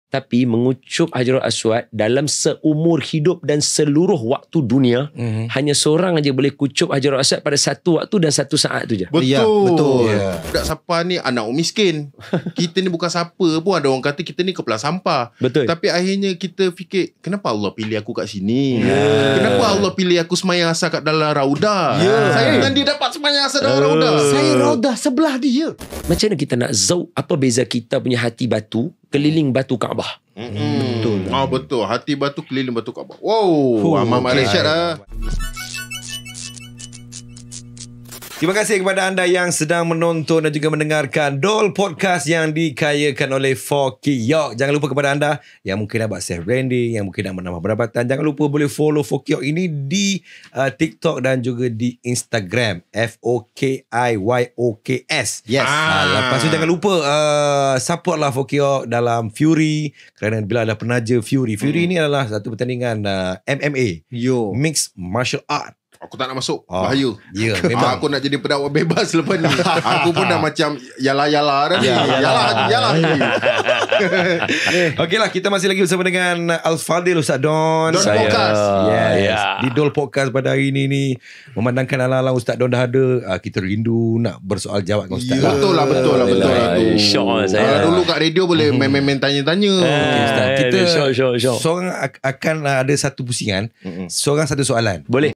Tapi mengucup Hajarul Aswad dalam seumur hidup dan seluruh waktu dunia, hanya seorang aja boleh kucup Hajarul Aswad pada satu waktu dan satu saat tu je. Betul. Ya, betul. Budak Sapa ni anak orang miskin. Kita ni bukan siapa pun. Ada orang kata kita ni kepala sampah. Betul. Tapi akhirnya kita fikir, kenapa Allah pilih aku kat sini? Kenapa Allah pilih aku semayang asal kat dalam raudah? Saya dengan dia dapat semayang asal dalam raudah. Saya raudah sebelah dia. Macam mana kita nak zauq apa beza kita punya hati batu keliling batu Kaabah? Betul. Betul. Hati batu keliling batu Kaabah. Wow. Amal Malaysia dah. Terima kasih kepada anda yang sedang menonton dan juga mendengarkan Dol Podcast yang dikayakan oleh Fokiok. Jangan lupa kepada anda yang mungkin nak buat self branding, yang mungkin nak menambah pendapatan, jangan lupa boleh follow Fokiok ini di TikTok dan juga di Instagram, FOKIYOKS. Yes. Lepas tu jangan lupa support lah Fokiok dalam Fury, kerana bila ada penaja Fury ini adalah satu pertandingan MMA, Mixed Martial Art. Aku tak nak masuk. Bahaya. Ya, memang. Aku nak jadi pendakwa bebas lepas ni. Aku pun dah macam yala-yala dah ni. Yala. Okeylah, kita masih lagi bersama dengan Al-Fadil Ustaz Don. Don Podcast. Yes. Di Dol Podcast pada hari ini ni, memandangkan ala-ala Ustaz Don dah ada, kita rindu nak bersoal jawab dengan Ustaz. Betul lah. Syok saya. Dulu kat radio boleh main-main tanya-tanya. Okay, Ustaz. Kita syok. seorang akan ada satu pusingan, seorang satu soalan. Boleh.